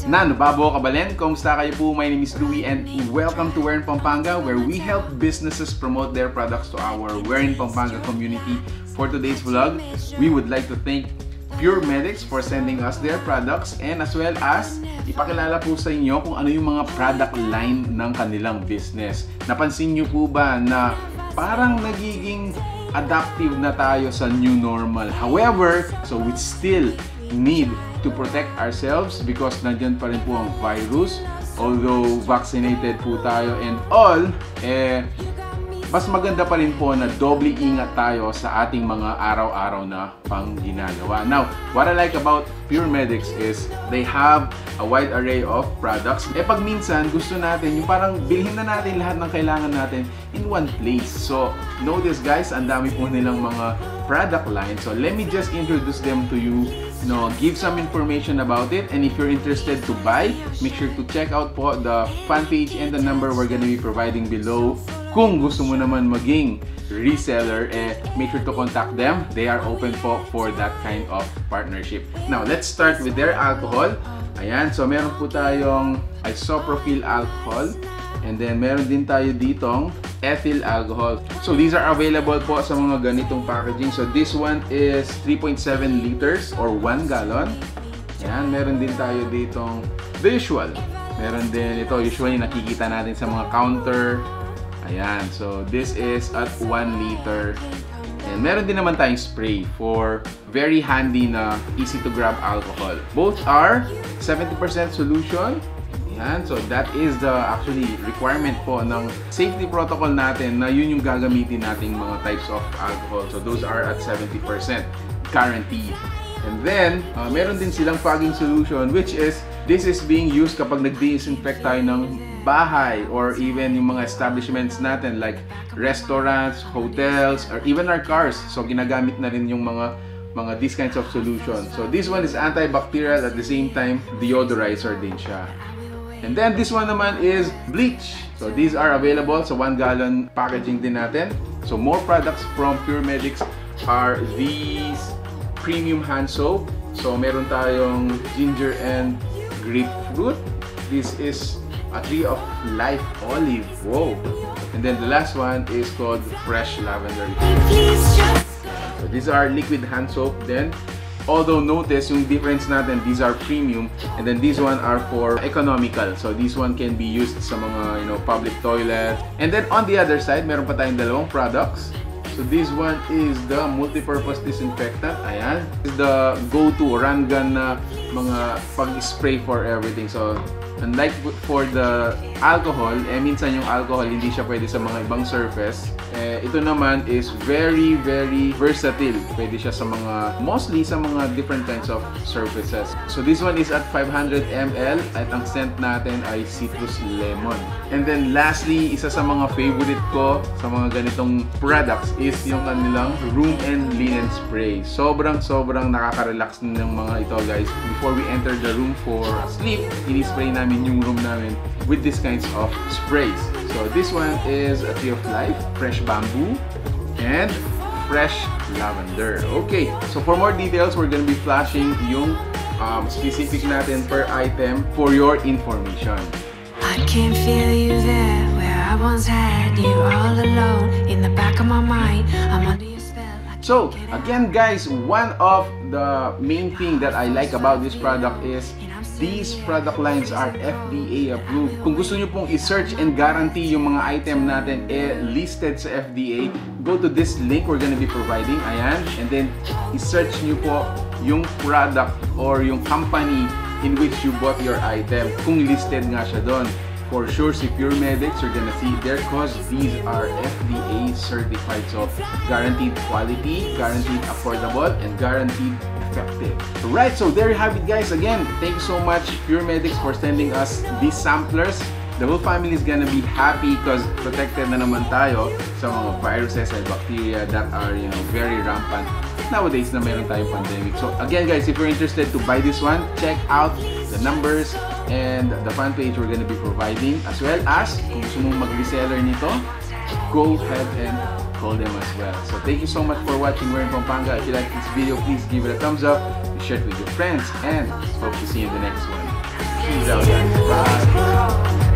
Nan, babo kabalen, kumusta kayo po? My name is Louie and welcome to We're in Pampanga, where we help businesses promote their products to our We're in Pampanga community. For today's vlog, we would like to thank Pure Medics for sending us their products, and as well as ipakilala po sa inyo kung ano yung mga product line ng kanilang business. Napansin nyo po ba na parang nagiging adaptive na tayo sa new normal? However, so we still need to protect ourselves because nandiyan pa rin po ang virus. Although vaccinated po tayo and all, mas maganda pa rin po na doble ingat tayo sa ating mga araw-araw na pangginagawa. Now, what I like about Pure Medics is they have a wide array of products. Pag minsan gusto natin, yung parang bilhin na natin lahat ng kailangan natin in one place. So, notice guys, ang dami po nilang mga product line. So, let me just introduce them to you. Give some information about it, and if you're interested to buy, make sure to check out po the fan page and the number we're gonna be providing below. Kung gusto mo naman maging reseller, make sure to contact them. They are open po for that kind of partnership. Now, let's start with their alcohol. Ayan, so meron po tayong isopropyl alcohol, and then meron din tayo ditong ethyl alcohol. So these are available po sa mga ganitong packaging. So this one is 3.7 liters or 1 gallon. Ayan, meron din tayo ditong the usual. Meron din ito, usually nakikita natin sa mga counter. Ayan, so this is at 1 liter. And meron din naman tayong spray for very handy na easy to grab alcohol. Both are 70% solution. Ayan, so that is the actually requirement po ng safety protocol natin na yun yung gagamitin nating mga types of alcohol. So those are at 70% guaranteed. And then, meron din silang fogging solution, which is, this is being used kapag nag-disinfect tayo ng bahay or even yung mga establishments natin like restaurants, hotels, or even our cars. So ginagamit na rin yung mga these kinds of solutions. So this one is antibacterial, at the same time deodorizer din siya. And then this one naman is bleach. So these are available sa 1 gallon packaging din natin. So more products from Pure Medics are these premium hand soap. So meron tayong ginger and grapefruit. This is a tree of life olive. Whoa! And then the last one is called fresh lavender. So these are liquid hand soap then. Although notice yung difference natin, these are premium and then these one are for economical. So this one can be used sa mga public toilet. And then on the other side, meron pa tayong dalawang products. So this one is the multi-purpose disinfectant. Ayan. This is the go-to run gun na mga pag-spray for everything. So unlike for the alcohol, minsan yung alcohol hindi siya pwede sa mga ibang surface. Ito naman is very versatile. Pwede siya sa mga, mostly sa mga different kinds of surfaces. So this one is at 500 ml at ang scent natin ay citrus lemon. And then lastly, isa sa mga favorite ko sa mga ganitong products is yung kanilang room and linen spray. Sobrang nakaka-relax ng mga ito guys. Before we enter the room for sleep, ini-spray namin yung room namin with these kinds of sprays. So this one is a tree of life, fresh bamboo, and fresh lavender. Okay, so for more details, we're gonna be flashing yung specific natin per item for your information. I can feel you there, where I once had you all alone in the back of my mind. I'm under your spell. So again guys, one of the main thing that I like about this product is these product lines are FDA approved. Kung gusto nyo pong i-search and guarantee yung mga item natin listed sa FDA, go to this link we're gonna be providing. Ayan. And then, i-search nyo po yung product or yung company in which you bought your item. Kung listed nga siya doon. For sure, si Pure Medics, you're gonna see there because these are FDA certified. So, guaranteed quality, guaranteed affordable, and guaranteed effective. Alright, so there you have it guys. Again, thank you so much Pure Medics for sending us these samplers. The whole family is gonna be happy because protected na naman tayo sa mga viruses and bacteria that are very rampant nowadays na meron tayong pandemic. So again guys, if you're interested to buy this one, check out the numbers and the fan page we're gonna be providing, as well as kung gusto mong mag-reseller nito, go ahead and call them as well. So thank you so much for watching We're in Pampanga. If you like this video, please give it a thumbs up, share it with your friends, and hope to see you in the next one. Peace out, guys. Bye.